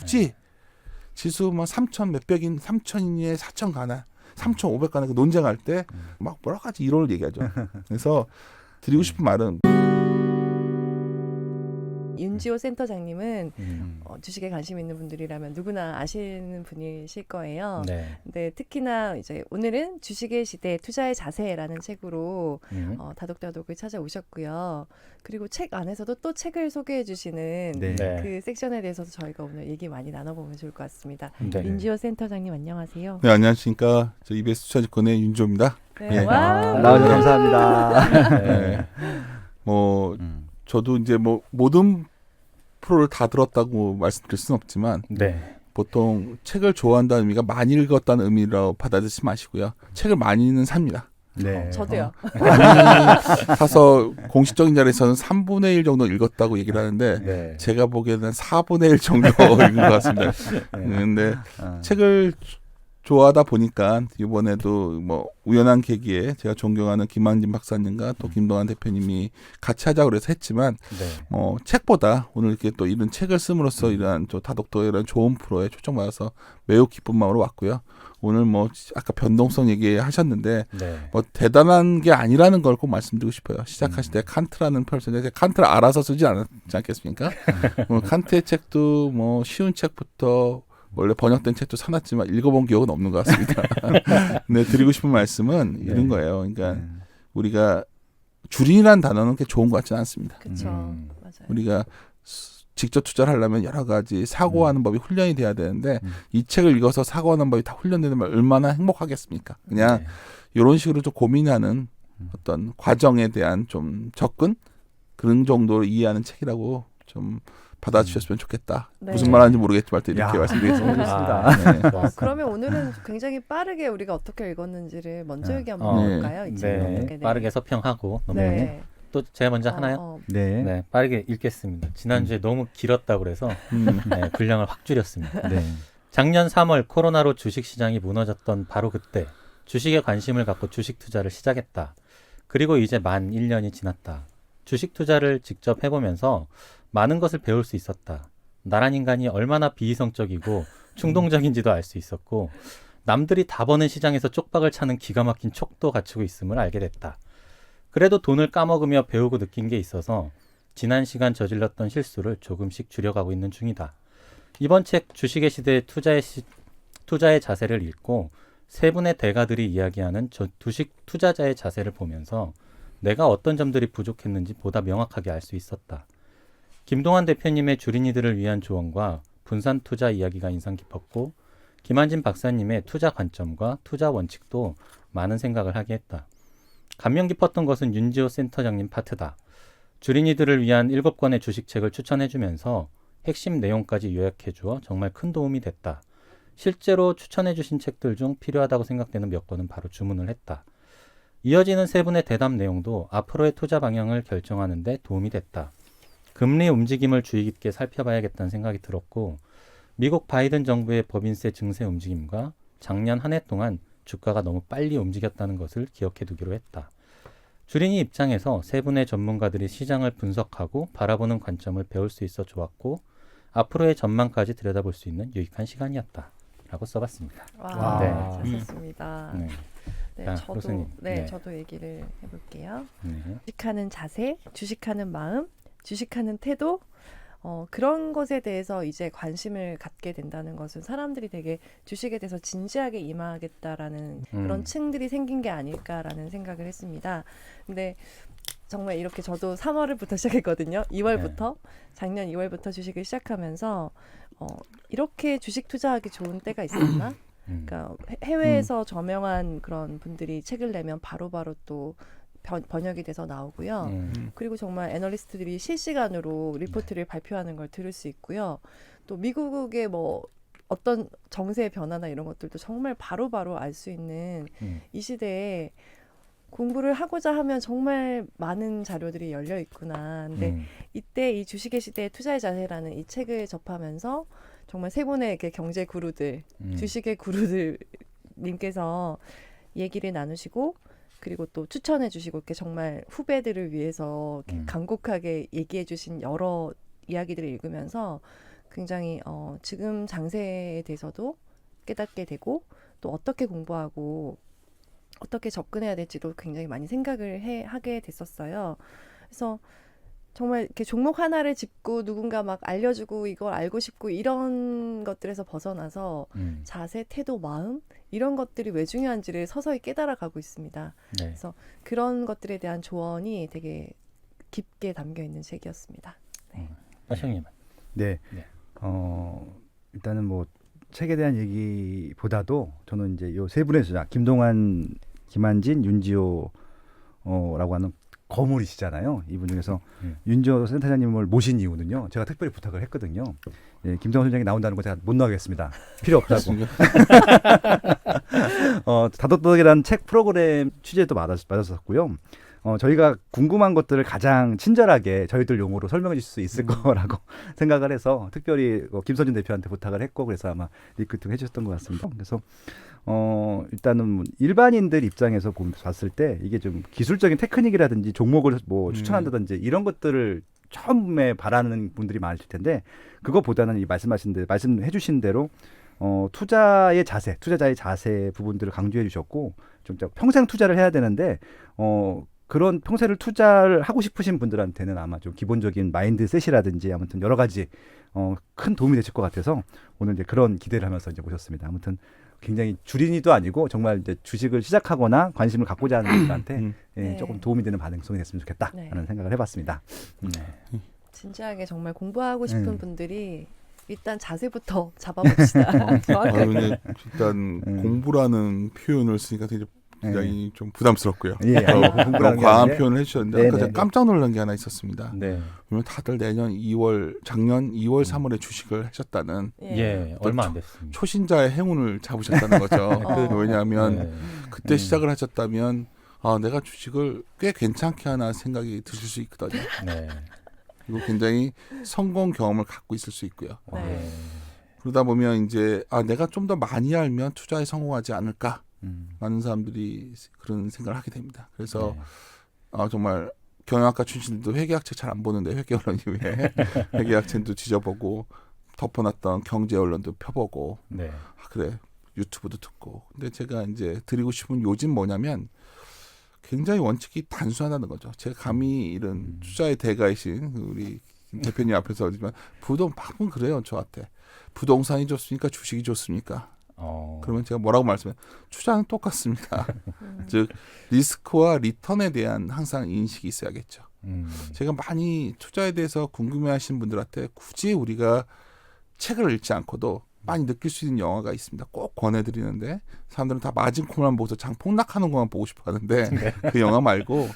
굳이 지수 뭐 3천 몇백인, 3천인에 4천 가나, 3,500 가나 그 논쟁할 때 막 여러 가지 이론을 얘기하죠. 그래서 드리고 싶은 말은 윤지호 센터장님은 주식에 관심 있는 분들이라면 누구나 아시는 분이실 거예요. 네. 근데 특히나 이제 오늘은 주식의 시대 투자의 자세라는 책으로 다독다독을 찾아오셨고요. 그리고 책 안에서도 또 책을 소개해 주시는 네. 네. 그 섹션에 대해서도 저희가 오늘 얘기 많이 나눠보면 좋을 것 같습니다. 네. 윤지호 센터장님 안녕하세요. 네, 안녕하십니까. 저 EBS 투자증권의 윤조입니다. 네, 네. 와. 나와주셔서 감사합니다. 네. 뭐 저도 이제 뭐 모든 프로를 다 들었다고 말씀드릴 수는 없지만 네. 보통 책을 좋아한다는 의미가 많이 읽었다는 의미라고 받아들이지 마시고요. 책을 많이는 삽니다. 네. 저도요. 많이 사서 공식적인 자리에서는 3분의 1 정도 읽었다고 얘기를 하는데 네. 제가 보기에는 4분의 1 정도 읽은 것 같습니다. 근데 책을 좋아하다 보니까 이번에도 뭐 우연한 계기에 제가 존경하는 김한진 박사님과 또 김동환 대표님이 같이 하자고 그래서 했지만 네. 책보다 오늘 이렇게 또 이런 책을 씀으로써 이러한 또 다독도 이런 좋은 프로에 초청받아서 매우 기쁜 마음으로 왔고요. 오늘 뭐 아까 변동성 얘기하셨는데 네. 뭐 대단한 게 아니라는 걸 꼭 말씀드리고 싶어요. 시작하실 때 칸트라는 펼쳤는데 칸트를 알아서 쓰지 않았지 않겠습니까? 칸트의 책도 뭐 쉬운 책부터 원래 번역된 책도 사놨지만 읽어본 기억은 없는 것 같습니다. 근데 드리고 싶은 말씀은 이런 거예요. 그러니까 우리가 주린이라는 단어는 그렇게 좋은 것 같지는 않습니다. 그렇죠. 맞아요. 우리가 직접 투자를 하려면 여러 가지 사고하는 법이 훈련이 돼야 되는데 이 책을 읽어서 사고하는 법이 다 훈련되면 얼마나 행복하겠습니까? 그냥 이런 식으로 좀 고민하는 어떤 과정에 대한 좀 접근 그런 정도로 이해하는 책이라고 좀 받아주셨으면 좋겠다. 네. 무슨 말하는지 모르겠지만 이렇게 야. 말씀드리겠습니다. 네. 그러면 오늘은 굉장히 빠르게 우리가 어떻게 읽었는지를 먼저 얘기 한번 네. 해볼까요? 이 책을 네. 어떻게, 빠르게 서평하고 네. 또 제가 먼저 하나요? 네. 네. 빠르게 읽겠습니다. 지난주에 너무 길었다고 그래서 네, 분량을 확 줄였습니다. 네. 작년 3월 코로나로 주식시장이 무너졌던 바로 그때 주식에 관심을 갖고 주식 투자를 시작했다. 그리고 이제 만 1년이 지났다. 주식 투자를 직접 해보면서 많은 것을 배울 수 있었다. 나란 인간이 얼마나 비이성적이고 충동적인지도 알 수 있었고 남들이 다 버는 시장에서 쪽박을 차는 기가 막힌 촉도 갖추고 있음을 알게 됐다. 그래도 돈을 까먹으며 배우고 느낀 게 있어서 지난 시간 저질렀던 실수를 조금씩 줄여가고 있는 중이다. 이번 책 주식의 시대 투자의 자세를 읽고 세 분의 대가들이 이야기하는 주식 투자자의 자세를 보면서 내가 어떤 점들이 부족했는지 보다 명확하게 알 수 있었다. 김동환 대표님의 주린이들을 위한 조언과 분산 투자 이야기가 인상 깊었고 김한진 박사님의 투자 관점과 투자 원칙도 많은 생각을 하게 했다. 감명 깊었던 것은 윤지호 센터장님 파트다. 주린이들을 위한 7권의 주식책을 추천해주면서 핵심 내용까지 요약해주어 정말 큰 도움이 됐다. 실제로 추천해주신 책들 중 필요하다고 생각되는 몇 권은 바로 주문을 했다. 이어지는 세 분의 대담 내용도 앞으로의 투자 방향을 결정하는 데 도움이 됐다. 금리 움직임을 주의 깊게 살펴봐야겠다는 생각이 들었고 미국 바이든 정부의 법인세 증세 움직임과 작년 한 해 동안 주가가 너무 빨리 움직였다는 것을 기억해 두기로 했다. 주린이 입장에서 세 분의 전문가들이 시장을 분석하고 바라보는 관점을 배울 수 있어 좋았고 앞으로의 전망까지 들여다볼 수 있는 유익한 시간이었다. 라고 써봤습니다. 와, 네. 잘 썼습니다. 네. 네, 자, 저도 교수님. 네. 저도 얘기를 해볼게요. 네. 주식하는 자세, 주식하는 마음, 주식하는 태도, 그런 것에 대해서 이제 관심을 갖게 된다는 것은 사람들이 되게 주식에 대해서 진지하게 임하겠다라는 그런 층들이 생긴 게 아닐까라는 생각을 했습니다. 근데 정말 이렇게 저도 3월부터 시작했거든요. 2월부터 작년 2월부터 주식을 시작하면서 이렇게 주식 투자하기 좋은 때가 있었나? 그러니까 해외에서 저명한 그런 분들이 책을 내면 바로바로 또 번역이 돼서 나오고요. 그리고 정말 애널리스트들이 실시간으로 리포트를 발표하는 걸 들을 수 있고요. 또 미국의 뭐 어떤 정세의 변화나 이런 것들도 정말 바로바로 알 수 있는 이 시대에 공부를 하고자 하면 정말 많은 자료들이 열려 있구나. 근데 이때 이 주식의 시대 투자의 자세라는 이 책을 접하면서 정말 세 분의 이렇게 경제 구루들, 주식의 구루들 님께서 얘기를 나누시고 그리고 또 추천해 주시고 이렇게 정말 후배들을 위해서 이렇게 간곡하게 얘기해 주신 여러 이야기들을 읽으면서 굉장히 지금 장세에 대해서도 깨닫게 되고 또 어떻게 공부하고 어떻게 접근해야 될지도 굉장히 많이 생각을 하게 됐었어요. 그래서 정말 이렇게 종목 하나를 짚고 누군가 막 알려주고 이걸 알고 싶고 이런 것들에서 벗어나서 자세, 태도, 마음 이런 것들이 왜 중요한지를 서서히 깨달아가고 있습니다. 네. 그래서 그런 것들에 대한 조언이 되게 깊게 담겨 있는 책이었습니다. 하시영님. 네. 네. 일단은 뭐 책에 대한 얘기보다도 저는 이제 요 세 분의 저자 김동완, 김한진, 윤지호라고 하는 거물이시잖아요. 이분 중에서 윤지호 센터장님을 모신 이유는요. 제가 특별히 부탁을 했거든요. 예, 김동완 선생님이 나온다는 거 제가 못 나가겠습니다. 필요 없다고. 다도덕이라는 책 프로그램 취재도 맞았었고요. 저희가 궁금한 것들을 가장 친절하게 저희들 용어로 설명해 주실 수 있을 거라고 생각을 해서 특별히 김선진 대표한테 부탁을 했고 그래서 아마 리크팅 해주셨던 것 같습니다. 그래서 일단은 일반인들 입장에서 봤을 때 이게 좀 기술적인 테크닉이라든지 종목을 뭐 추천한다든지 이런 것들을 처음에 바라는 분들이 많으실 텐데 그거보다는 이 말씀해 주신 대로 투자의 자세, 투자자의 자세 부분들을 강조해 주셨고 좀 평생 투자를 해야 되는데 그런 평생을 투자를 하고 싶으신 분들한테는 아마 좀 기본적인 마인드셋이라든지 아무튼 여러 가지 큰 도움이 되실 것 같아서 오늘 이제 그런 기대를 하면서 이제 모셨습니다. 아무튼 굉장히 주린이도 아니고 정말 이제 주식을 시작하거나 관심을 갖고자 하는 분들한테 네. 조금 도움이 되는 반응성이 됐으면 좋겠다 하는 생각을 해봤습니다. 진지하게 정말 공부하고 싶은 분들이 일단 자세부터 잡아봅시다. 정확하게. 일단 공부라는 표현을 쓰니까 되게 굉장히 좀 부담스럽고요. 예, 그런 과한 표현을 해주셨는데 아까 제가 네네. 깜짝 놀란 게 하나 있었습니다. 네. 왜냐면 다들 작년 2월, 3월에 주식을 하셨다는 예, 얼마 안 됐습니다. 초신자의 행운을 잡으셨다는 거죠. 왜냐하면 네. 그때 시작을 하셨다면 내가 주식을 꽤 괜찮게 하나 생각이 드실 수 있거든요. 네. 그리고 굉장히 성공 경험을 갖고 있을 수 있고요. 네. 그러다 보면 이제 내가 좀 더 많이 알면 투자에 성공하지 않을까? 많은 사람들이 그런 생각을 하게 됩니다. 그래서 정말 경영학과 출신들도 회계학 책 잘 안 보는데 회계 언론 이후에 회계학 책도 뒤져보고 덮어놨던 경제 언론도 펴보고 네. 그래 유튜브도 듣고 근데 제가 이제 드리고 싶은 요즘 뭐냐면 굉장히 원칙이 단순하다는 거죠. 제가 감히 이런 투자의 대가이신 우리 김 대표님 앞에서 하지만 밥은 그래요. 저한테 부동산이 좋습니까? 주식이 좋습니까? 그러면 제가 뭐라고 말씀해요? 투자는 똑같습니다. 즉 리스크와 리턴에 대한 항상 인식이 있어야겠죠. 제가 많이 투자에 대해서 궁금해하시는 분들한테 굳이 우리가 책을 읽지 않고도 많이 느낄 수 있는 영화가 있습니다. 꼭 권해드리는데 사람들은 다 마진콜만 보고서 장 폭락하는 것만 보고 싶어 하는데 그 영화 말고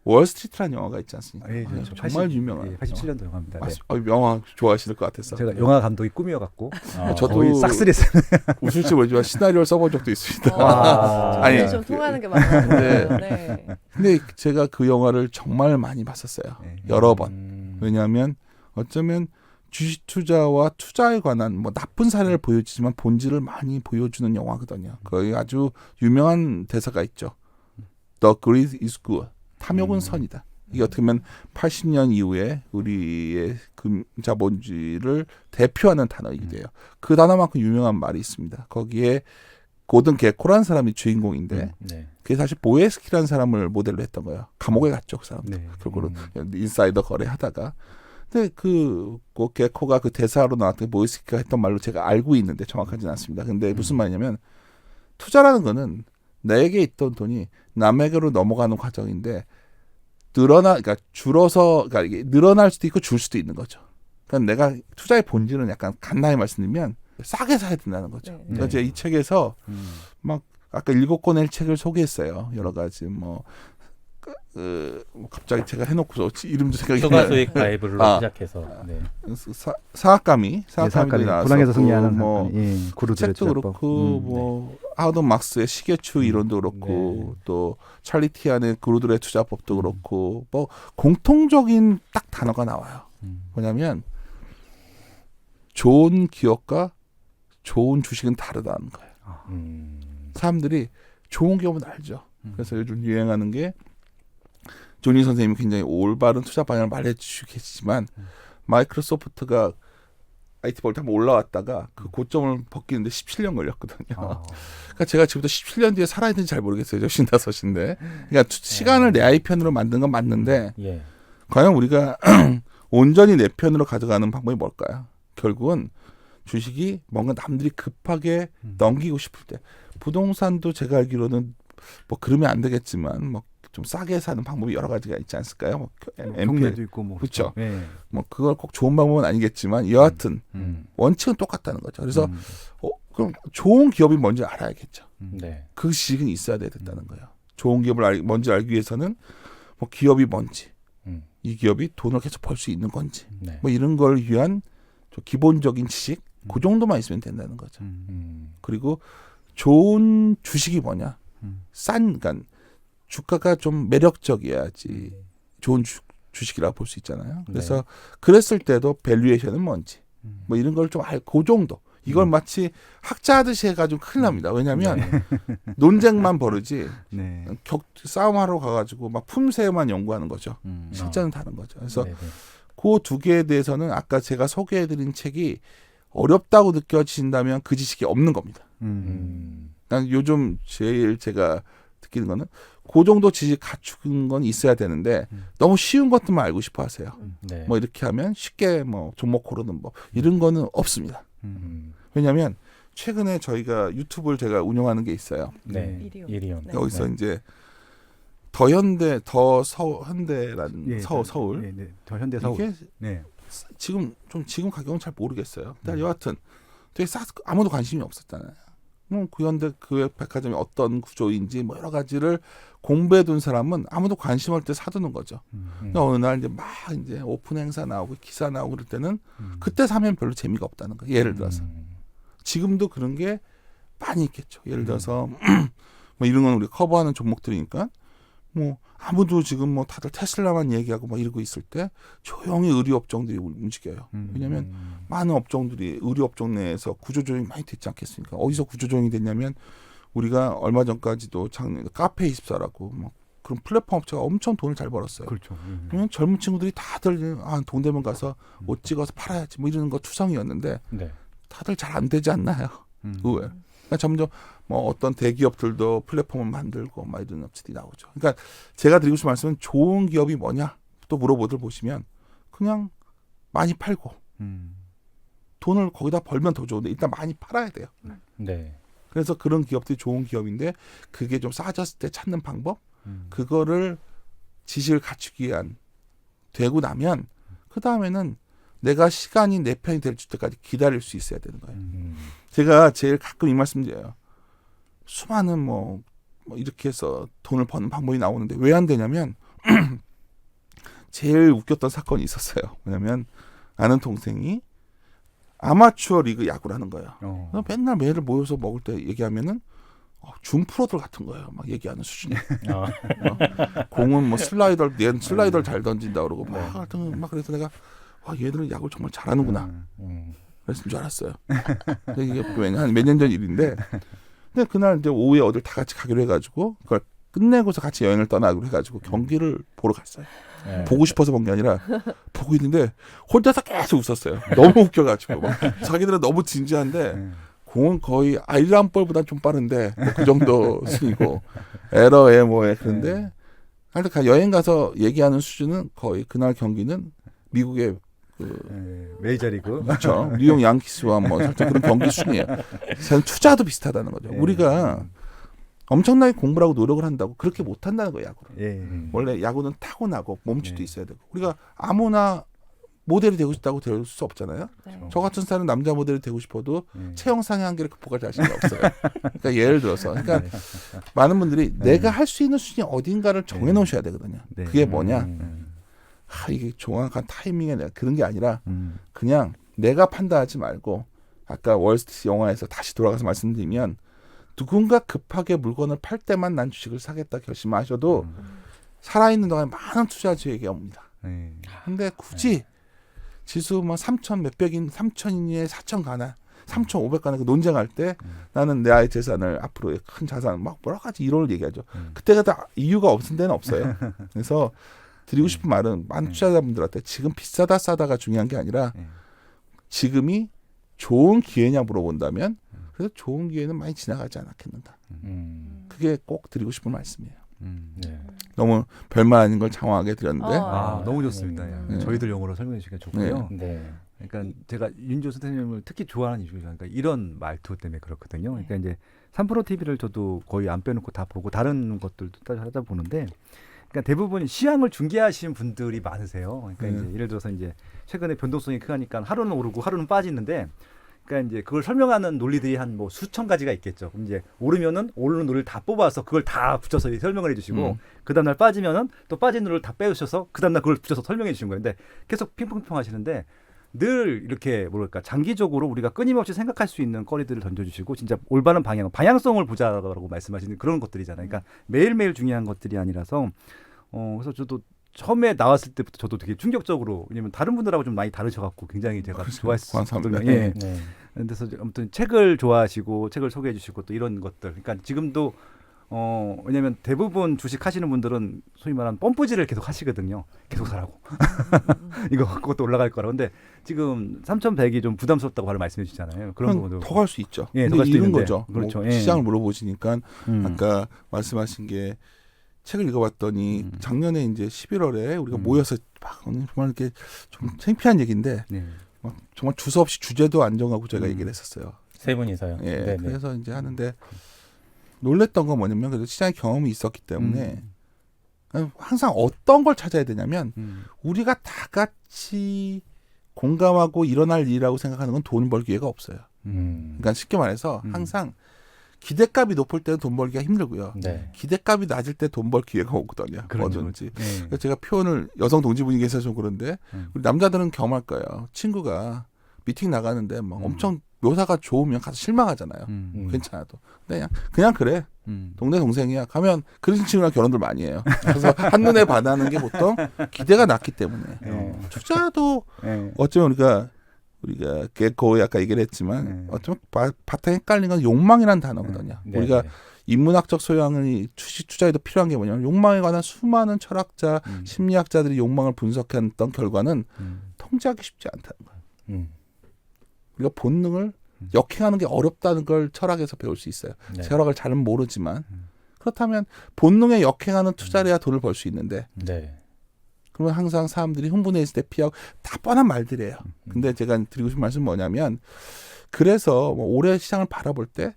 월스트리트라는 영화가 있지 않습니까? 예, 정말 유명한 87년도 영화입니다. 네. 영화 좋아하실 것 같아서 제가 영화 감독이 꿈이어갖고 저도 싹쓸이했어요. 웃을지 모르지만 시나리오를 써본 적도 있습니다. 아니 좀 통하는 게 많았는데. 네. 근데 제가 그 영화를 정말 많이 봤었어요. 여러 번. 왜냐하면 어쩌면 주식 투자와 투자에 관한 뭐 나쁜 사례를 보여주지만 본질을 많이 보여주는 영화거든요. 거기 아주 유명한 대사가 있죠. The greed is good. 탐욕은 선이다. 이게 어떻게 보면 80년 이후에 우리의 자본주의를 대표하는 단어이기도 해요. 그 단어만큼 유명한 말이 있습니다. 거기에 고든 게코라는 사람이 주인공인데 그게 사실 보에스키라는 사람을 모델로 했던 거예요. 감옥에 갔죠. 그 사람도. 결국은 인사이더 거래하다가. 근데 그 게코가 그 대사로 나왔던 보에스키가 했던 말로 제가 알고 있는데 정확하지는 않습니다. 근데 무슨 말이냐면 투자라는 거는 내게 있던 돈이 남에게로 넘어가는 과정인데 그러니까 그러니까 이게 늘어날 수도 있고 줄 수도 있는 거죠. 그러니까 내가 투자의 본질은 약간 간단히 말씀드리면 싸게 사야 된다는 거죠. 그래서 제가 이 책에서 막 아까 7권의 책을 소개했어요. 여러 가지 갑자기 제가 해놓고서 이름도 생각이 안 나요. 초과수익 바이블로 시작해서 사학감이 나왔었고 불황에서 승리하는 책도 그렇고 하우드 막스의 시계추 이론도 그렇고 또 찰리 티안의 그루들의 투자법도 그렇고 뭐 공통적인 딱 단어가 나와요. 뭐냐면 좋은 기업과 좋은 주식은 다르다는 거예요. 사람들이 좋은 기업은 알죠. 그래서 요즘 유행하는 게 조니 선생님이 굉장히 올바른 투자 방향을 말해주시겠지만 마이크로소프트가 IT 볼트 한번 올라왔다가 그 고점을 벗기는데 17년 걸렸거든요. 아. 그러니까 제가 지금부터 17년 뒤에 살아있는지 잘 모르겠어요. 저 55인데. 그러니까 시간을 내 아이 편으로 만든 건 맞는데 예. 과연 우리가 온전히 내 편으로 가져가는 방법이 뭘까요? 결국은 주식이 뭔가 남들이 급하게 넘기고 싶을 때 부동산도 제가 알기로는 뭐 그러면 안 되겠지만 뭐 좀 싸게 사는 방법이 여러 가지가 있지 않을까요? 뭐 경매도 있고 뭐 그렇죠. 예. 뭐 그걸 꼭 좋은 방법은 아니겠지만 여하튼 음. 원칙은 똑같다는 거죠. 그래서 그럼 좋은 기업이 뭔지 알아야겠죠. 네. 그 지식은 있어야 된다는 거예요. 좋은 기업을 뭔지 알기 위해서는 뭐 기업이 뭔지, 음. 이 기업이 돈을 계속 벌 수 있는 건지, 네. 뭐 이런 걸 위한 좀 기본적인 지식, 그 정도만 있으면 된다는 거죠. 그리고 좋은 주식이 뭐냐? 그러니까 주가가 좀 매력적이어야지 좋은 주식이라고 볼 수 있잖아요. 그래서 네. 그랬을 때도 밸류에이션은 뭔지, 뭐 이런 걸 좀 그 정도. 이걸 마치 학자 하듯이 해가지고 큰일 납니다. 왜냐하면 논쟁만 벌이지 네. 싸움하러 가가지고 막 품새만 연구하는 거죠. 실전은 다른 거죠. 그래서 네네. 그 두 개에 대해서는 아까 제가 소개해드린 책이 어렵다고 느껴지신다면 그 지식이 없는 겁니다. 난 요즘 제일 제가 느끼는 거는 그 정도 지식 갖춘 건 있어야 되는데 너무 쉬운 것들만 알고 싶어 하세요. 네. 뭐 이렇게 하면 쉽게 뭐 종목 고르는 법 이런 거는 없습니다. 왜냐하면 최근에 저희가 유튜브를 제가 운영하는 게 있어요. 네. 이리온. 이리온. 네. 여기서 네. 이제 현대라는 예, 서울 네, 네. 더 현대 서울. 이게 네. 지금 가격은 잘 모르겠어요. 근데 음. 여하튼 되게 아무도 관심이 없었잖아요. 그 현대 그 백화점이 어떤 구조인지 뭐 여러 가지를 공부해둔 사람은 아무도 관심할 때 사두는 거죠. 근데 어느 날 이제 막 이제 오픈 행사 나오고 기사 나오고 그럴 때는 그때 사면 별로 재미가 없다는 거예요. 예를 들어서 지금도 그런 게 많이 있겠죠. 예를 들어서 뭐 이런 건 우리 커버하는 종목들이니까 뭐 아무도 지금 뭐 다들 테슬라만 얘기하고 막 이러고 있을 때 조용히 의류 업종들이 움직여요. 왜냐하면 많은 업종들이 의류 업종 내에서 구조조정이 많이 됐지 않겠습니까? 어디서 구조조정이 됐냐면 우리가 얼마 전까지도 작년 카페24라고 뭐 그런 플랫폼 업체가 엄청 돈을 잘 벌었어요. 그렇죠. 그러면 젊은 친구들이 다들 동대문 가서 옷 찍어서 팔아야지 뭐 이러는 거 투성이었는데 네. 다들 잘 안 되지 않나요? 의외로. 그러니까 점점 뭐 어떤 대기업들도 플랫폼을 만들고 막 이런 업체들이 나오죠. 그러니까 제가 드리고 싶은 말씀은 좋은 기업이 뭐냐 또 물어보들 보시면 그냥 많이 팔고 돈을 거기다 벌면 더 좋은데 일단 많이 팔아야 돼요. 네. 그래서 그런 기업들이 좋은 기업인데 그게 좀 싸졌을 때 찾는 방법 그거를 지식을 갖추기 위한 되고 나면 그 다음에는 내가 시간이 내 편이 될 때까지 기다릴 수 있어야 되는 거예요. 제가 제일 가끔 이 말씀드려요. 수많은 뭐 이렇게 해서 돈을 버는 방법이 나오는데 왜 안 되냐면 제일 웃겼던 사건이 있었어요. 왜냐면 아는 동생이 아마추어 리그 야구를 하는 거예요. 맨날 매일 모여서 먹을 때 얘기하면은 준 프로들 같은 거예요. 막 얘기하는 수준이. 공은 뭐 얘는 슬라이더를 잘 던진다 그러고 막 그래서 내가 와 얘들은 야구를 정말 잘하는구나. 그랬을 줄 알았어요. 이게 한 몇 년 전 일인데 근데 그날 이제 오후에 어딜 다 같이 가기로 해가지고 그걸 끝내고서 같이 여행을 떠나기로 해가지고 경기를 보러 갔어요. 네. 보고 싶어서 본 게 아니라 보고 있는데 혼자서 계속 웃었어요. 너무 웃겨가지고 막 자기들은 너무 진지한데 공은 거의 아이란 볼보다 좀 빠른데 뭐 그 정도 스윙이고 에러에 뭐에 그런데 하여튼 여행 가서 얘기하는 수준은 거의 그날 경기는 미국의 메이저리그. 그렇죠. 뉴욕 양키스와 뭐 살짝 그런 경기 수준이에요. 사실 투자도 비슷하다는 거죠. 우리가 엄청나게 공부를 하고 노력을 한다고 그렇게 못 한다는 거예요, 야구를. 원래 야구는 타고나고 몸짓도 있어야 되고. 우리가 아무나 모델이 되고 싶다고 될 수 없잖아요. 네. 저 같은 사람은 남자 모델이 되고 싶어도 체형상의 한계를 극복할 자신이 없어요. 그러니까 예를 들어서 그러니까 많은 분들이 내가 할 수 있는 수준이 어딘가를 정해 놓으셔야 되거든요. 그게 뭐냐? 이게 정확한 타이밍에 내가 그런 게 아니라 그냥 내가 판단하지 말고 아까 월스트리트 영화에서 다시 돌아가서 말씀드리면 누군가 급하게 물건을 팔 때만 난 주식을 사겠다 결심하셔도 살아있는 동안에 많은 투자주에게 옵니다. 근데 굳이 지수 뭐 3천 몇백인 3천인에 4천 가나 3,500 가나 그 논쟁할 때 나는 내 아이 재산을 앞으로 큰 자산 막 여러 가지 이론을 얘기하죠. 그때가 다 이유가 없은 데는 없어요. 그래서 드리고 싶은 말은 많은 투자자분들한테 지금 비싸다 싸다가 중요한 게 아니라 지금이 좋은 기회냐 물어본다면 그래서 좋은 기회는 많이 지나가지 않았겠는가. 그게 꼭 드리고 싶은 말씀이에요. 네. 너무 별말 아닌 걸 장황하게 드렸는데 아, 너무 좋습니다. 네. 저희들 용어로 설명해 주시니까 좋고요. 네. 그러니까 제가 윤조 선생님을 특히 좋아하는 이유가 그러니까 이런 말투 때문에 그렇거든요. 그러니까 이제 3프로 TV를 저도 거의 안 빼놓고 다 보고 다른 것들도 따라 보는데, 그러니까 대부분 시황을 중계하시는 분들이 많으세요. 그러니까 이제 예를 들어서 이제 최근에 변동성이 크니까 하루는 오르고 하루는 빠지는데, 그러니까 이제 그걸 설명하는 논리들이 한 뭐 수천 가지가 있겠죠. 그럼 이제 오르면은 오르는 논리를 다 뽑아서 그걸 다 붙여서 설명을 해주시고, 그 다음날 빠지면은 또 빠진 논리를 다 빼주셔서 그 다음날 그걸 붙여서 설명해 주시는 거예요. 근데 계속 핑퐁핑퐁 하시는데 늘 이렇게 뭐랄까 장기적으로 우리가 끊임없이 생각할 수 있는 거리들을 던져주시고 진짜 올바른 방향성을 보자라고 말씀하시는 그런 것들이잖아요. 그러니까 매일매일 중요한 것들이 아니라서 그래서 저도 처음에 나왔을 때부터 저도 되게 충격적으로, 왜냐면 다른 분들하고 좀 많이 다르셔갖고 굉장히 제가 좋아했었거든요. 감사합니다. 예. 네. 그래서 아무튼 책을 좋아하시고 책을 소개해 주시고 또 이런 것들, 그러니까 지금도 왜냐면 대부분 주식 하시는 분들은 소위 말하는 펌프질을 계속 하시거든요. 계속 사라고. 이거 그것도 올라갈 거라. 근데 지금 3,100이 좀 부담스럽다고 바로 말씀해 주시잖아요. 그런 부분도 더 갈 수 있죠. 예, 더 근데 갈 수도 이런 있는데. 거죠. 그렇죠. 뭐 예. 시장을 물어보시니까 아까 말씀하신 게 책을 읽어봤더니 작년에 이제 11월에 우리가 모여서 막 정말 이렇게 좀 창피한 얘기인데 네. 막 정말 주서 없이 주제도 안 정하고 저희가 얘기를 했었어요. 세 분이서요. 예, 네, 네. 그래서 이제 하는데 놀랬던 건 뭐냐면 그래도 시장의 경험이 있었기 때문에 항상 어떤 걸 찾아야 되냐면 우리가 다 같이 공감하고 일어날 일이라고 생각하는 건 돈 벌 기회가 없어요. 그러니까 쉽게 말해서 항상 기대값이 높을 때는 돈 벌기가 힘들고요. 네. 기대값이 낮을 때 돈 벌 기회가 오거든요. 그렇죠. 뭐든지. 네. 그래서 제가 표현을 여성 동지분이 계셔서 좀 그런데 우리 남자들은 경험할 거예요. 친구가 미팅 나가는데 막 엄청 묘사가 좋으면 가서 실망하잖아요. 괜찮아도. 근데 그냥 그래. 동네 동생이야. 가면 그런 친구랑 결혼들 많이 해요. 그래서 한눈에 반하는 게 보통 기대가 낮기 때문에. 투자도 어쩌면 우리가 개코 아까 얘기를 했지만 어쩌면 바탕에 깔린 건 욕망이라는 단어거든요. 네. 우리가 네. 인문학적 소양이 주식 투자에도 필요한 게 뭐냐면 욕망에 관한 수많은 철학자, 심리학자들이 욕망을 분석했던 결과는 통제하기 쉽지 않다는 거예요. 우리가 본능을 역행하는 게 어렵다는 걸 철학에서 배울 수 있어요. 네. 철학을 잘은 모르지만 그렇다면 본능에 역행하는 투자를 해야 돈을 벌 수 있는데 네. 그러면 항상 사람들이 흥분해 있을 때 피하고 다 뻔한 말들이에요. 근데 제가 드리고 싶은 말씀은 뭐냐면 그래서 뭐 올해 시장을 바라볼 때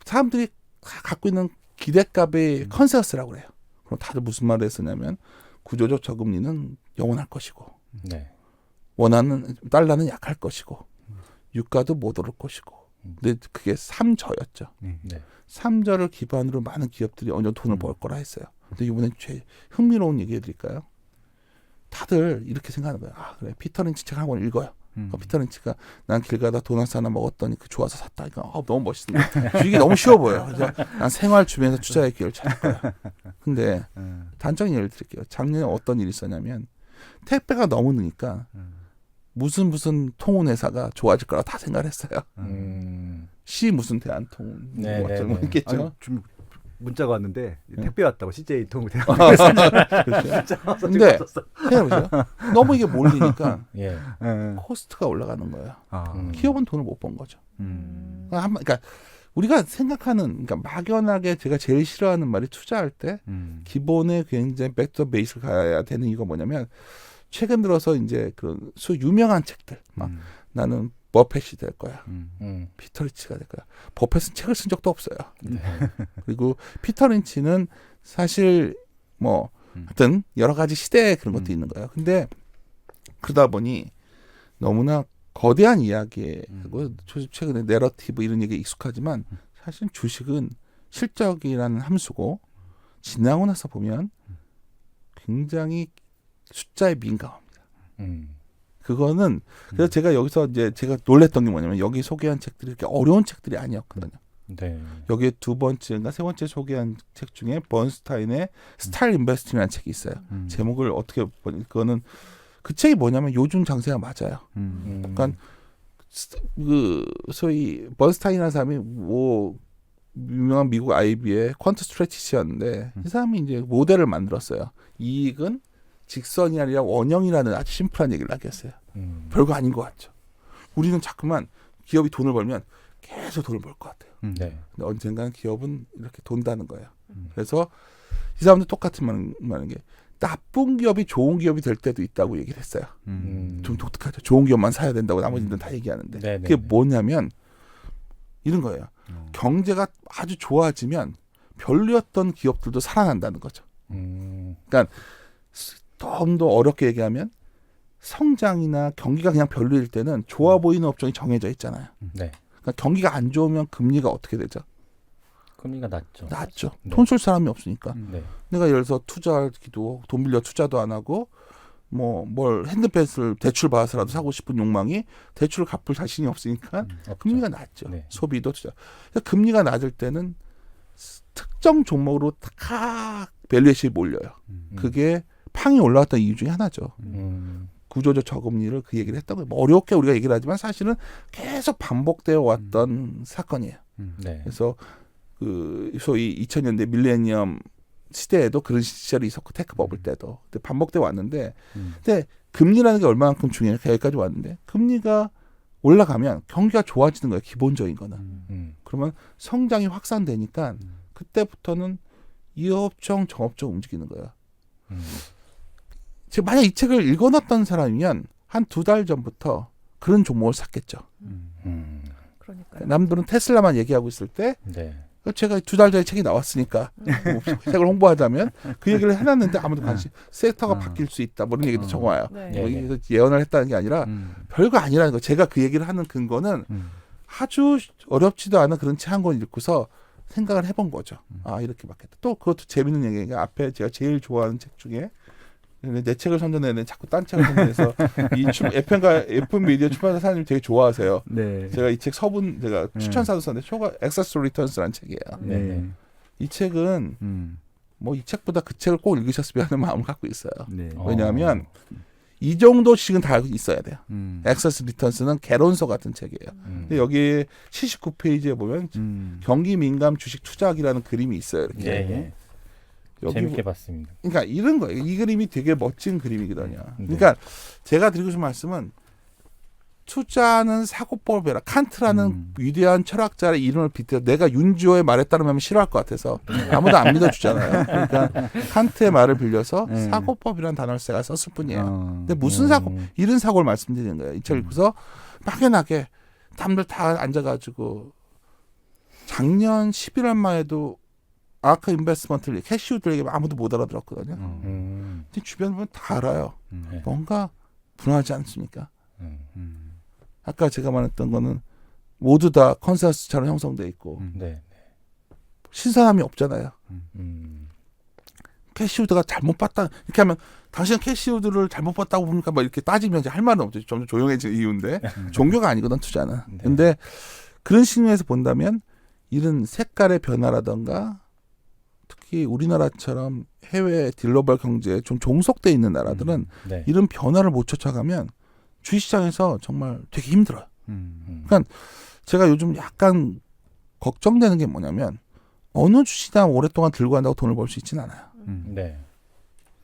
사람들이 다 갖고 있는 기대값의 컨센서스라고 그래요. 그럼 다들 무슨 말을 했었냐면 구조적 저금리는 영원할 것이고 네. 원하는 달러는 약할 것이고 유가도 못 오를 것이고 근데 그게 3저였죠. 네. 3저를 기반으로 많은 기업들이 어느 정도 돈을 벌 거라 했어요. 근데 이번엔 제일 흥미로운 얘기 해드릴까요? 다들 이렇게 생각하는 거예요. 아 그래 피터 린치 책 한 권 읽어요. 피터 린치가 난 길 가다 도넛 하나 먹었더니 그 좋아서 샀다. 이거 너무 멋있는데 주식이 너무 쉬워 보여요. 그래서 난 생활 주변에서 투자의 기회를 찾을 거야. 근데 단적인 예를 드릴게요. 작년에 어떤 일이 있었냐면 택배가 너무 느니까 무슨 통운회사가 좋아질 거라고 다 생각을 했어요. 시 무슨 대한통운 네, 뭐 네, 어쩌면 네. 있겠죠. 아니, 좀 문자가 왔는데 택배 왔다고 CJ 통을 대학 그렇죠. 근데 생각해보세요. 너무 이게 몰리니까 예. 코스트가 올라가는 거예요. 아. 기업은 돈을 못 번 거죠. 그러니까 우리가 생각하는 그러니까 막연하게 제가 제일 싫어하는 말이 투자할 때 기본에 굉장히 백투 베이스를 가야 되는 이유가 뭐냐면 최근 들어서 이제 그런 유명한 책들 막 나는 버펫이 될 거야. 피터 린치가 될 거야. 버펫은 책을 쓴 적도 없어요. 네. 그리고 피터 린치는 사실 뭐 하여튼 여러 가지 시대에 그런 것도 있는 거예요. 근데 그러다 보니 너무나 거대한 이야기에 그리고 최근에 내러티브 이런 얘기에 익숙하지만 사실 주식은 실적이라는 함수고 지나고 나서 보면 굉장히 숫자에 민감합니다. 그거는 그래서 제가 여기서 이제 제가 놀랬던 게 뭐냐면 여기 소개한 책들이 이렇게 어려운 책들이 아니었거든요. 네. 여기에 두 번째인가 세 번째 소개한 책 중에 번스타인의 스타일 인베스팅이라는 책이 있어요. 제목을 어떻게 보니 그거는 그 책이 뭐냐면 요즘 장세가 맞아요. 그러니까 그 소위 번스타인이라는 사람이 뭐 유명한 미국 IB의 퀀트 스트래티지였는데 이 사람이 이제 모델을 만들었어요. 이익은 직선이 아니라 원형이라는 아주 심플한 얘기를 하겠어요. 별거 아닌 것 같죠. 우리는 자꾸만 기업이 돈을 벌면 계속 돈을 벌 것 같아요. 네. 근데 언젠가는 기업은 이렇게 돈다는 거예요. 음. 그래서 이 사람들 똑같은 말하는 게 나쁜 기업이 좋은 기업이 될 때도 있다고 얘기를 했어요. 좀 독특하죠. 좋은 기업만 사야 된다고 나머지는 다 얘기하는데 네, 그게 네, 네. 뭐냐면 이런 거예요. 경제가 아주 좋아지면 별로였던 기업들도 살아난다는 거죠. 좀 더 어렵게 얘기하면 성장이나 경기가 그냥 별로일 때는 좋아 보이는 업종이 정해져 있잖아요. 네. 그러니까 경기가 안 좋으면 금리가 어떻게 되죠? 금리가 낮죠. 낮죠. 네. 돈 쓸 사람이 없으니까. 네. 내가 예를 들어서 투자하기도 돈 빌려 투자도 안 하고 뭐 뭘 핸드폰을 대출 받아서라도 사고 싶은 욕망이 대출을 갚을 자신이 없으니까 없죠. 금리가 낮죠. 네. 소비도 투자. 그러니까 금리가 낮을 때는 특정 종목으로 탁 밸류에이션이 몰려요. 그게 팡이 올라왔던 이유 중에 하나죠. 구조적 저금리를 그 얘기를 했던 거예요. 뭐 어렵게 우리가 얘기를 하지만 사실은 계속 반복되어 왔던 사건이에요. 네. 그래서 그 소위 2000년대 밀레니엄 시대에도 그런 시절이 있었고 테크 버블 때도 근데 반복돼 왔는데 근데 금리라는 게 얼마만큼 중요해요. 여기까지 왔는데 금리가 올라가면 경기가 좋아지는 거예요. 기본적인 거는. 그러면 성장이 확산되니까 그때부터는 이 업종 저 업종 움직이는 거예요. 제가 만약 이 책을 읽어놨던 사람이면 한 2달 전부터 그런 종목을 샀겠죠. 그러니까요. 남들은 테슬라만 얘기하고 있을 때 네. 제가 2달 전에 책이 나왔으니까 책을 홍보하자면 그 얘기를 해놨는데 아무도 관심 섹터가 바뀔 수 있다 뭐 이런 얘기도 적어와요. 네. 네. 여기서 예언을 했다는 게 아니라 별거 아니라는 거. 제가 그 얘기를 하는 근거는 아주 어렵지도 않은 그런 책 한 권 읽고서 생각을 해본 거죠. 아 이렇게 맞겠다. 또 그것도 재밌는 얘기가 앞에 제가 제일 좋아하는 책 중에 내 책을 선전해내 자꾸 딴 책을 선전해서 이 FM 미디어 출판사 사장님 되게 좋아하세요. 네. 제가 이 책 서분 제가 추천사도 썼는데 초과 액세스 리턴스라는 책이에요. 네. 이 책은 뭐 이 책보다 그 책을 꼭 읽으셨으면 하는 마음을 갖고 있어요. 네. 왜냐하면 이 정도씩은 다 있어야 돼요. 액세스 리턴스는 개론서 같은 책이에요. 근데 여기 79페이지에 보면 경기 민감 주식 투자하기라는 그림이 있어요. 이렇게. 네. 여기 재밌게 봤습니다. 그러니까 이런 거예요. 이 그림이 되게 멋진 그림이거든요. 네. 그러니까 제가 드리고 싶은 말씀은 투자는 사고법이라 칸트라는 위대한 철학자의 이름을 빗대서 내가 윤지호의 말에 따르면 싫어할 것 같아서 아무도 안 믿어주잖아요. 그러니까 칸트의 말을 빌려서 네. 사고법이라는 단어를 제가 썼을 뿐이에요. 근데 무슨 음. 사고, 이런 사고를 말씀드리는 거예요. 이 책 읽고서 막연하게 남들 다 앉아가지고 작년 11월만 해도 아크 인베스트먼트를 캐시우들에게 아무도 못 알아들었거든요. 근데 주변 보면 다 알아요. 네. 뭔가 분하지 않습니까? 음. 아까 제가 말했던 거는 모두 다 컨센서스처럼 형성돼 있고 네. 신선함이 없잖아요. 음. 캐시우드가 잘못 봤다 이렇게 하면 당신은 캐시우드를 잘못 봤다고 봅니까? 막 이렇게 따지면 이제 할 말은 없죠. 점점 조용해질 이유인데 종교가 아니거든 투자는. 네. 근데 그런 측면에서 본다면 이런 색깔의 변화라던가 특히 우리나라처럼 해외 글로벌 경제에 좀 종속돼 있는 나라들은 네. 이런 변화를 못 쫓아가면 주식시장에서 정말 되게 힘들어요. 그러니까 제가 요즘 약간 걱정되는 게 뭐냐면 어느 주식이나 오랫동안 들고 간다고 돈을 벌 수 있지는 않아요. 네.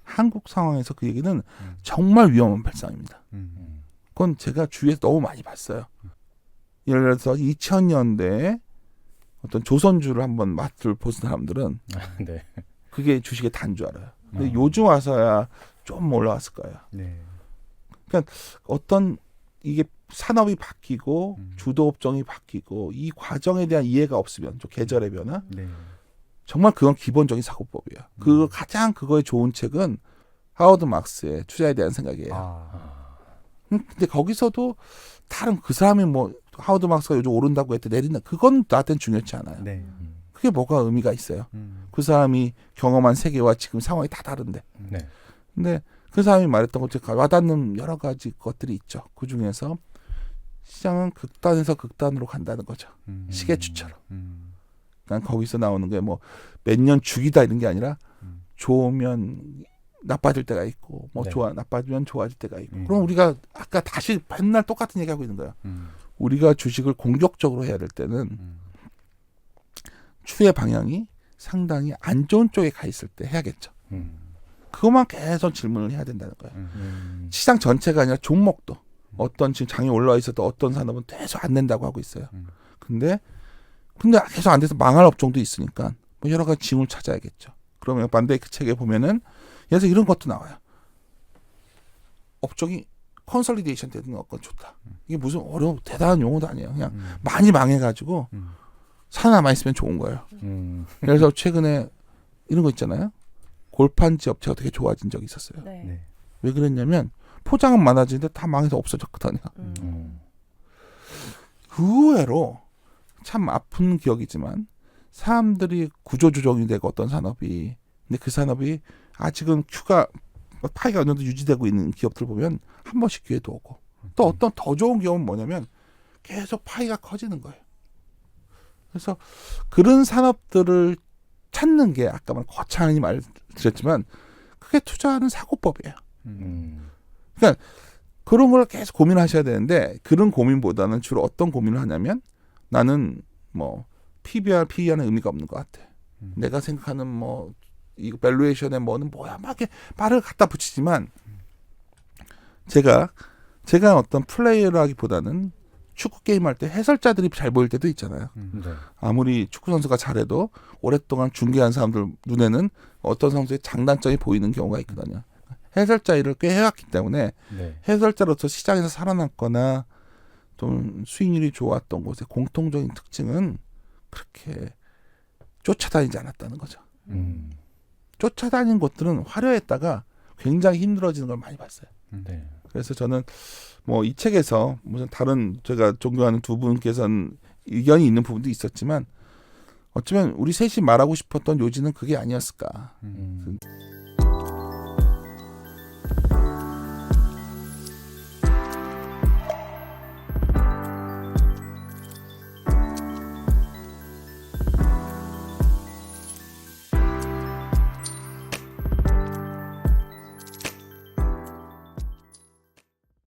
한국 상황에서 그 얘기는 정말 위험한 발상입니다. 그건 제가 주위에서 너무 많이 봤어요. 예를 들어서 2000년대에 어떤 조선주를 한번 맛을 본 사람들은 네. 그게 주식의 단 줄 알아요. 근데 요즘 와서야 좀 올라왔을 거예요. 네. 어떤 이게 산업이 바뀌고 주도 업종이 바뀌고 이 과정에 대한 이해가 없으면 좀 계절의 변화 네. 정말 그건 기본적인 사고법이에요. 그 가장 그거에 좋은 책은 하워드 막스의 투자에 대한 생각이에요. 근데 거기서도 다른 그 사람이 뭐 하워드 막스가 요즘 오른다고 했대 내린다 그건 나한테는 중요치 않아요. 네. 그게 뭐가 의미가 있어요. 그 사람이 경험한 세계와 지금 상황이 다 다른데. 네. 근데 그 사람이 말했던 것처럼 와닿는 여러 가지 것들이 있죠. 그 중에서 시장은 극단에서 극단으로 간다는 거죠. 시계추처럼. 그러니까 거기서 나오는 게 뭐 몇 년 주기다 이런 게 아니라 좋으면 나빠질 때가 있고 뭐 네. 나빠지면 좋아질 때가 있고. 그럼 우리가 아까 다시 맨날 똑같은 얘기하고 있는 거예요. 우리가 주식을 공격적으로 해야 될 때는 추의 방향이 상당히 안 좋은 쪽에 가 있을 때 해야겠죠. 그것만 계속 질문을 해야 된다는 거예요. 시장 전체가 아니라 종목도 어떤 지금 장이 올라와 있어도 어떤 산업은 계속 안 된다고 하고 있어요. 음. 근데 계속 안 돼서 망할 업종도 있으니까 뭐 여러 가지 징후를 찾아야겠죠. 그러면 반데이크 책에 보면은 그래서 이런 것도 나와요. 업종이 컨설리데이션 되는 건 좋다. 이게 무슨 대단한 용어도 아니에요. 그냥 많이 망해가지고 살아남아 있으면 좋은 거예요. 그래서 최근에 이런 거 있잖아요. 골판지 업체가 되게 좋아진 적이 있었어요. 네. 네. 왜 그랬냐면 포장은 많아지는데 다 망해서 없어졌거든요. 의외로 참 아픈 기억이지만 사람들이 구조조정이 되고 어떤 산업이 근데 그 산업이 아직은 파이가 어느 정도 유지되고 있는 기업들 보면 한 번씩 기회도 오고 또 어떤 더 좋은 기업은 뭐냐면 계속 파이가 커지는 거예요. 그래서 그런 산업들을 찾는 게 아까 거창히 말드렸지만 그게 투자하는 사고법이에요. 그러니까 그런 걸 계속 고민하셔야 되는데 그런 고민보다는 주로 어떤 고민을 하냐면 나는 뭐 PBR는 의미가 없는 것 같아. 내가 생각하는 뭐 이거 밸류에이션의 뭐는 뭐야 막 이렇게 말을 갖다 붙이지만 제가 어떤 플레이어라기보다는 축구 게임 할 때 해설자들이 잘 보일 때도 있잖아요. 네. 아무리 축구 선수가 잘해도 오랫동안 중계한 사람들 눈에는 어떤 선수의 장단점이 보이는 경우가 있거든요. 해설자 일을 꽤 해왔기 때문에 네. 해설자로서 시장에서 살아남거나 좀 수익률이 좋았던 곳의 공통적인 특징은 그렇게 쫓아다니지 않았다는 거죠. 쫓아다닌 곳들은 화려했다가 굉장히 힘들어지는 걸 많이 봤어요. 네. 그래서 저는 뭐 이 책에서 무슨 다른 제가 존경하는 두 분께서는 의견이 있는 부분도 있었지만 어쩌면 우리 셋이 말하고 싶었던 요지는 그게 아니었을까.